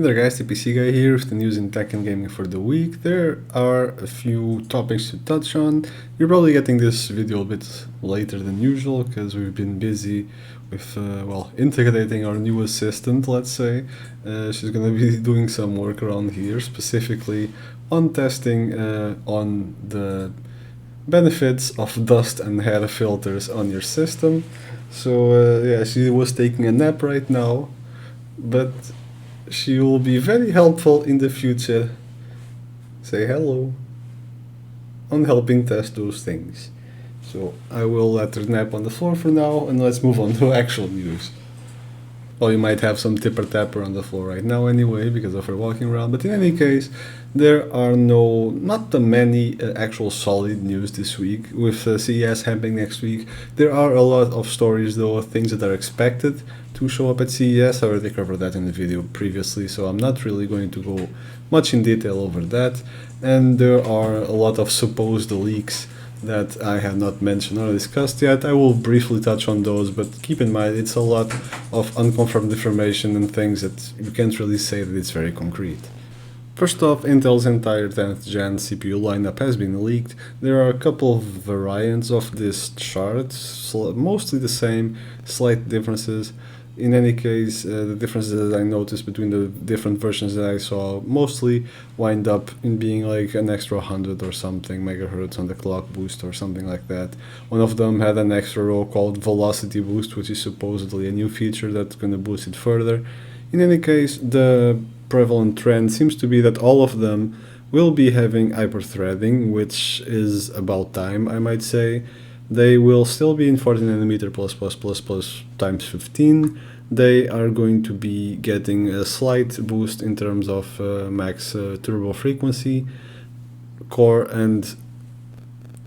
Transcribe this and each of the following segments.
Hey there guys, IPC guy here with the news in tech and gaming for the week. There are a few topics to touch on. You're probably getting this video a bit later than usual because we've been busy with, integrating our new assistant, let's say. She's going to be doing some work around here, specifically on testing on the benefits of dust and hair filters on your system. So yeah, she was taking a nap right now, but she will be very helpful in the future. Say hello. On helping test those things. So I will let her nap on the floor for now, and let's move on to actual news. Well, you might have some tipper tapper on the floor right now anyway, because of her walking around, but in any case, there are not that many actual solid news this week. With CES happening next week, there are a lot of stories though, of things that are expected to show up at CES. I already covered that in the video previously, so I'm not really going to go much in detail over that. And there are a lot of supposed leaks that I have not mentioned or discussed yet. I will briefly touch on those, but keep in mind it's a lot of unconfirmed information and things that you can't really say that it's very concrete. First off, Intel's entire 10th gen CPU lineup has been leaked. There are a couple of variants of this chart, mostly the same, slight differences. In any case, the differences that I noticed between the different versions that I saw mostly wind up in being like an extra 100 or something megahertz on the clock boost or something like that. One of them had an extra row called velocity boost, which is supposedly a new feature that's going to boost it further. In any case, the prevalent trend seems to be that all of them will be having hyperthreading, which is about time, I might say. They will still be in 40nm++++ times 15. They are going to be getting a slight boost in terms of max turbo frequency. Core and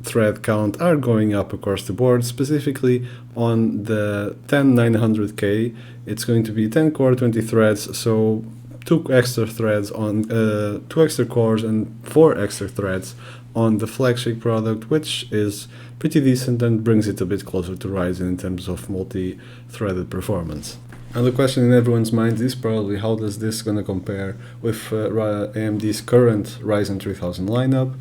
thread count are going up across the board, specifically on the 10900K. It's going to be 10 core, 20 threads, so 2 extra threads on 2 extra cores and 4 extra threads on the flagship product, which is pretty decent and brings it a bit closer to Ryzen in terms of multi-threaded performance. And the question in everyone's mind is probably how does this gonna compare with AMD's current Ryzen 3000 lineup,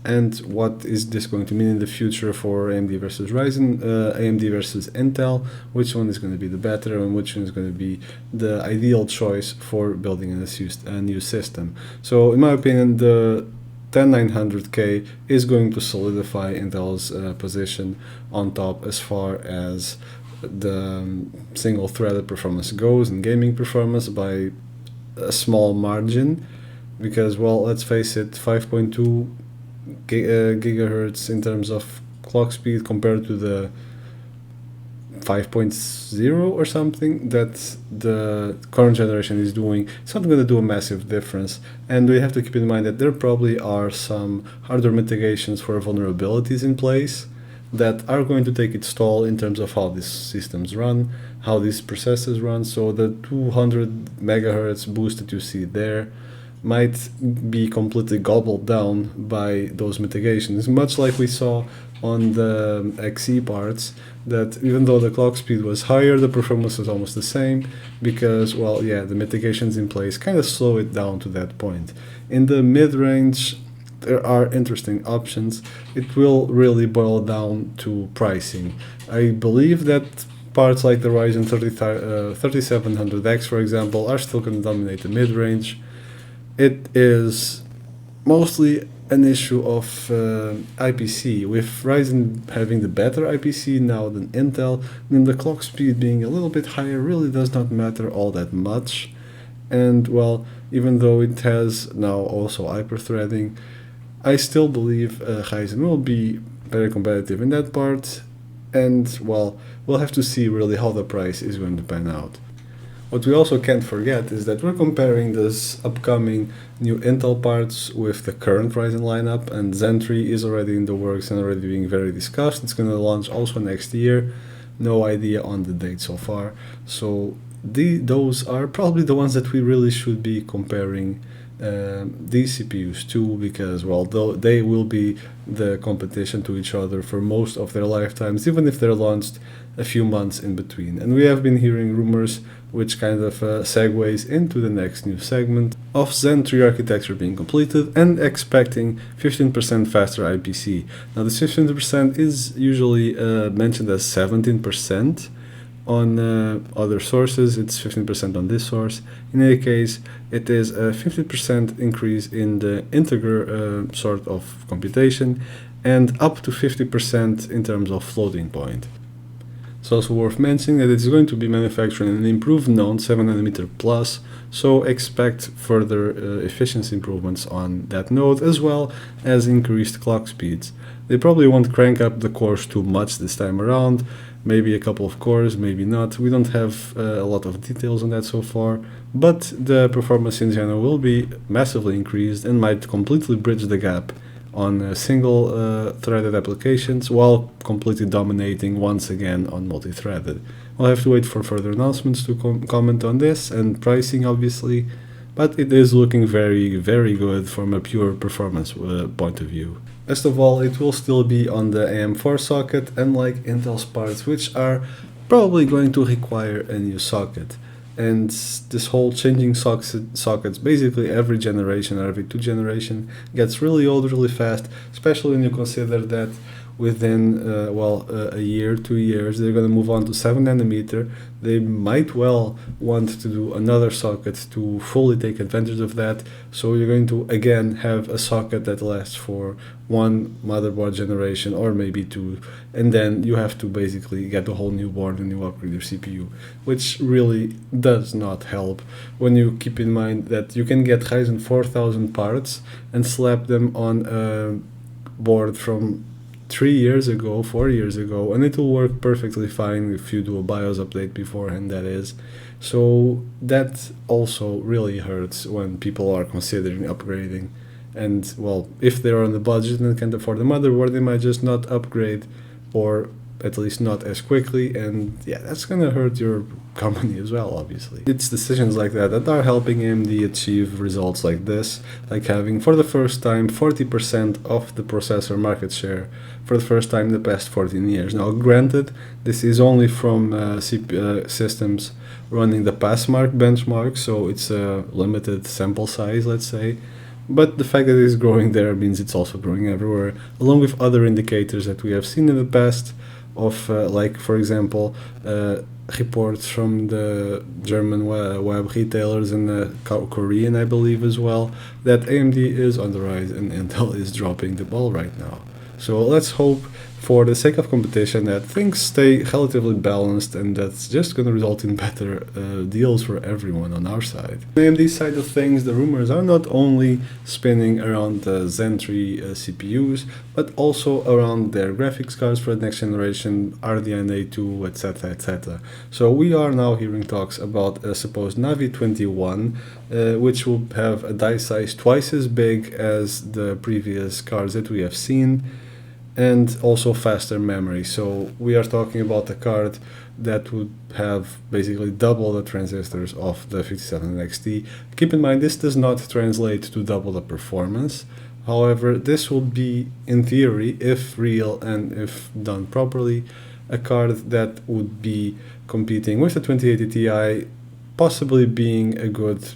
and what is this going to mean in the future for AMD versus Ryzen, AMD versus Intel, which one is going to be the better and which one is going to be the ideal choice for building a new system. So in my opinion, the 10900K is going to solidify Intel's position on top as far as the single-threaded performance goes and gaming performance by a small margin, because, well, let's face it, 5.2 gigahertz in terms of clock speed compared to the 5.0 or something that the current generation is doing, it's not going to do a massive difference. And we have to keep in mind that there probably are some hardware mitigations for vulnerabilities in place that are going to take its toll in terms of how these systems run, how these processors run. So the 200 megahertz boost that you see there might be completely gobbled down by those mitigations, much like we saw on the XE parts, that even though the clock speed was higher, the performance was almost the same because, well, yeah, the mitigations in place kind of slow it down to that point. In the mid-range, there are interesting options. It will really boil down to pricing. I believe that parts like the Ryzen 3700X, for example, are still going to dominate the mid-range. It is mostly an issue of IPC, with Ryzen having the better IPC now than Intel, and the clock speed being a little bit higher really does not matter all that much. And, well, even though it has now also hyperthreading, I still believe Ryzen will be very competitive in that part, and, well, we'll have to see really how the price is going to pan out. What we also can't forget is that we're comparing this upcoming new Intel parts with the current Ryzen lineup, and Zen 3 is already in the works and already being very discussed. It's going to launch also next year. No idea on the date so far. So those are probably the ones that we really should be comparing these CPUs too, because, well, they will be the competition to each other for most of their lifetimes, even if they're launched a few months in between. And we have been hearing rumors, which kind of segues into the next new segment, of Zen 3 architecture being completed and expecting 15% faster IPC. Now, this 15% is usually mentioned as 17%. On other sources, it's 15% on this source. In any case, it is a 50% increase in the integer sort of computation and up to 50% in terms of floating point. It's also worth mentioning that it's going to be manufactured in an improved node 7nm plus, so expect further efficiency improvements on that node as well as increased clock speeds. They probably won't crank up the cores too much this time around, maybe a couple of cores, maybe not. We don't have a lot of details on that so far, but the performance in general will be massively increased and might completely bridge the gap on single threaded applications while completely dominating once again on multi-threaded. We'll have to wait for further announcements to comment on this and pricing, obviously, but it is looking very, very good from a pure performance point of view. Best of all, it will still be on the AM4 socket, unlike Intel's parts, which are probably going to require a new socket. And this whole changing sockets basically every generation or every 2 generations gets really old really fast, especially when you consider that within a year, 2 years, they're going to move on to 7nm. They might well want to do another socket to fully take advantage of that. So you're going to again have a socket that lasts for 1 motherboard generation or maybe 2, and then you have to basically get a whole new board and you upgrade your CPU, which really does not help when you keep in mind that you can get Ryzen 4000 parts and slap them on a board from 3 years ago, 4 years ago, and it will work perfectly fine if you do a BIOS update beforehand, that is. So that also really hurts when people are considering upgrading. And, well, if they're on the budget and can't afford the motherboard, they might just not upgrade, or at least not as quickly, and yeah, that's gonna hurt your company as well, obviously. It's decisions like that that are helping AMD achieve results like this, like having for the first time 40% of the processor market share for the first time in the past 14 years. Now, granted, this is only from systems running the Passmark benchmark, so it's a limited sample size, let's say. But the fact that it's growing there means it's also growing everywhere, along with other indicators that we have seen in the past of, like, for example, reports from the German web retailers and the Korean, I believe, as well, that AMD is on the rise and Intel is dropping the ball right now. So let's hope, for the sake of competition, that things stay relatively balanced, and that's just going to result in better deals for everyone on our side. On the AMD side of things, the rumors are not only spinning around the Zen 3 CPUs, but also around their graphics cards for the next generation, RDNA 2, etc, etc. So we are now hearing talks about a supposed Navi 21, which will have a die size twice as big as the previous cards that we have seen, and also faster memory. So we are talking about a card that would have basically double the transistors of the 57XT. Keep in mind, this does not translate to double the performance. However, this will be, in theory, if real and if done properly, a card that would be competing with the 2080 Ti, possibly being a good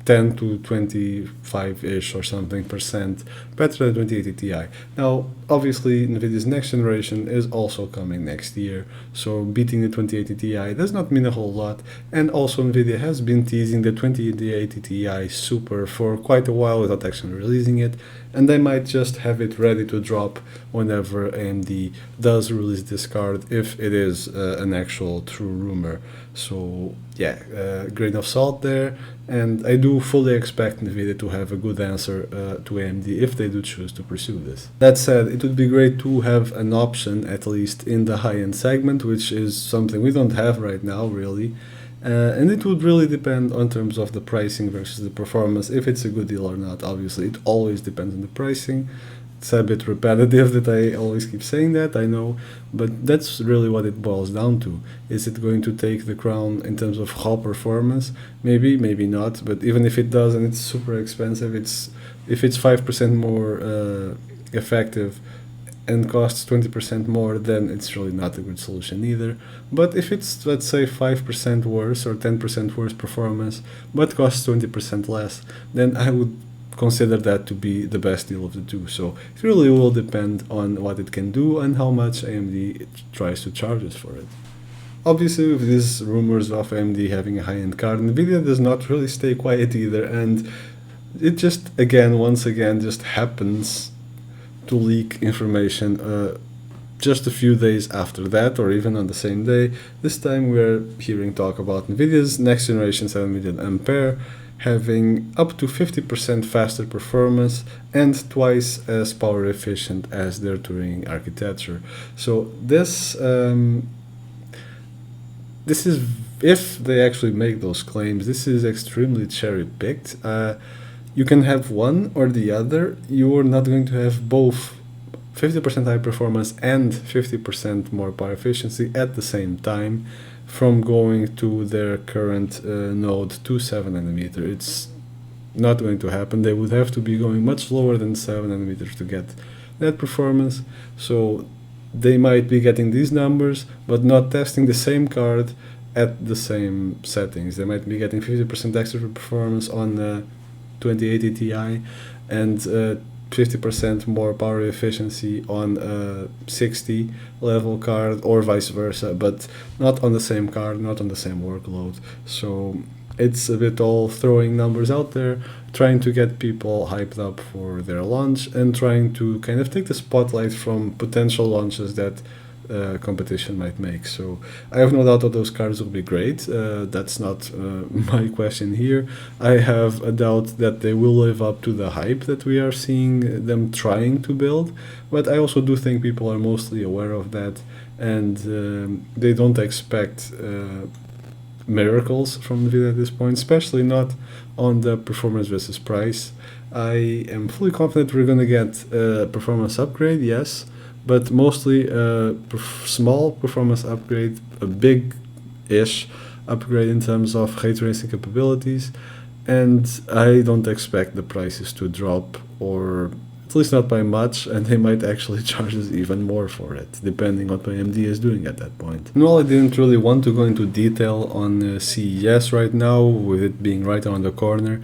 10 to 25-ish or something percent better than 2080 Ti. Now, obviously, Nvidia's next generation is also coming next year, so beating the 2080 Ti does not mean a whole lot, and also Nvidia has been teasing the 2080 Ti Super for quite a while without actually releasing it, and they might just have it ready to drop whenever AMD does release this card, if it is an actual true rumor. So yeah, grain of salt there, and I do fully expect Nvidia to have a good answer to AMD if they do choose to pursue this. That said, it would be great to have an option, at least in the high-end segment, which is something we don't have right now, really. And it would really depend on terms of the pricing versus the performance, if it's a good deal or not. Obviously, it always depends on the pricing. It's a bit repetitive that I always keep saying that, I know, but that's really what it boils down to. Is it going to take the crown in terms of raw performance? Maybe, maybe not, but even if it does and it's super expensive, if it's 5% more effective and costs 20% more, then it's really not a good solution either. But if it's, let's say, 5% worse or 10% worse performance, but costs 20% less, then I would consider that to be the best deal of the two. So it really will depend on what it can do and how much AMD tries to charge us for it. Obviously, with these rumors of AMD having a high-end card, Nvidia does not really stay quiet either, and it just, once again, just happens to leak information just a few days after that, or even on the same day. This time we're hearing talk about Nvidia's next generation 7 Ampere having up to 50% faster performance and twice as power efficient as their Turing architecture. So this is, if they actually make those claims, this is extremely cherry-picked. You can have one or the other. You're not going to have both 50% high performance and 50% more power efficiency at the same time from going to their current node to 7 nanometer. It's not going to happen. They would have to be going much lower than 7 nanometers to get that performance. So they might be getting these numbers, but not testing the same card at the same settings. They might be getting 50% extra performance on 2080 Ti and 50% more power efficiency on a 60 level card, or vice versa, but not on the same card, not on the same workload. So it's a bit all throwing numbers out there, trying to get people hyped up for their launch and trying to kind of take the spotlight from potential launches that competition might make. So I have no doubt that those cards will be great. That's not my question here. I have a doubt that they will live up to the hype that we are seeing them trying to build, but I also do think people are mostly aware of that, and they don't expect miracles from Nvidia at this point, especially not on the performance versus price. I am fully confident we're going to get a performance upgrade, yes, but mostly a small performance upgrade, a big-ish upgrade in terms of ray tracing capabilities, and I don't expect the prices to drop, or at least not by much, and they might actually charge us even more for it, depending on what AMD is doing at that point. And while I didn't really want to go into detail on CES right now, with it being right around the corner,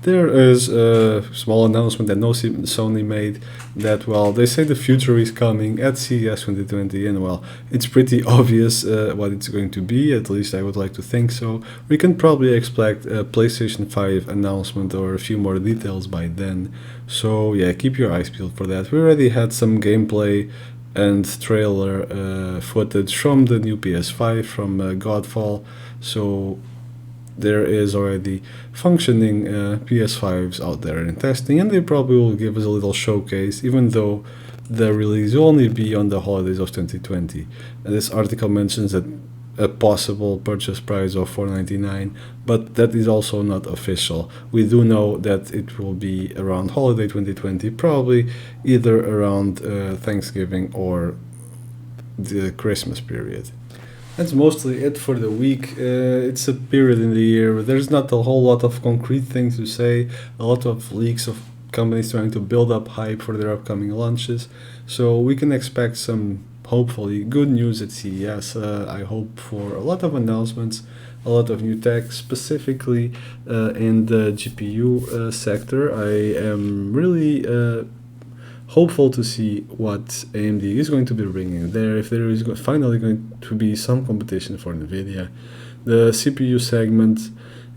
there is a small announcement that Sony made that, well, they say the future is coming at CES 2020, and well, it's pretty obvious what it's going to be, at least I would like to think so. We can probably expect a PlayStation 5 announcement or a few more details by then, so yeah, keep your eyes peeled for that. We already had some gameplay and trailer footage from the new PS5, from Godfall, so there is already functioning PS5s out there in testing, and they probably will give us a little showcase, even though the release will only be on the holidays of 2020. And this article mentions that a possible purchase price of $499, but that is also not official. We do know that it will be around holiday 2020, probably either around Thanksgiving or the Christmas period. That's mostly it for the week. It's a period in the year where there's not a whole lot of concrete things to say, a lot of leaks of companies trying to build up hype for their upcoming launches. So we can expect some, hopefully, good news at CES. I hope for a lot of announcements, a lot of new tech, specifically in the GPU sector. I am really hopeful to see what AMD is going to be bringing there, if there is finally going to be some competition for Nvidia. The CPU segment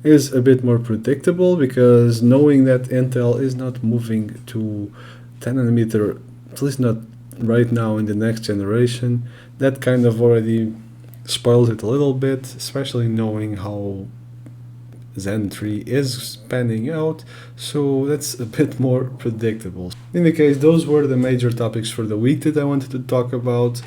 is a bit more predictable, because knowing that Intel is not moving to 10 nanometer, at least not right now in the next generation, that kind of already spoils it a little bit, especially knowing how Zen 3 is panning out, so that's a bit more predictable. In any case, those were the major topics for the week that I wanted to talk about.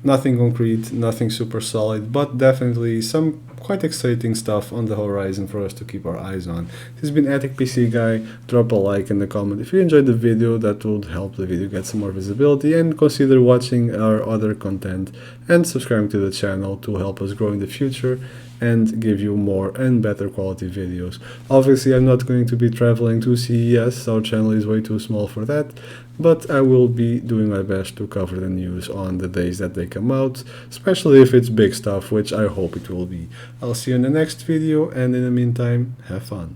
Nothing concrete, nothing super solid, but definitely some quite exciting stuff on the horizon for us to keep our eyes on. This has been Attic PC Guy. Drop a like in the comment if you enjoyed the video. That would help the video get some more visibility, and consider watching our other content and subscribing to the channel to help us grow in the future and give you more and better quality videos. Obviously, I'm not going to be traveling to CES, our channel is way too small for that, but I will be doing my best to cover the news on the days that they come out, especially if it's big stuff, which I hope it will be. I'll see you in the next video, and in the meantime, have fun.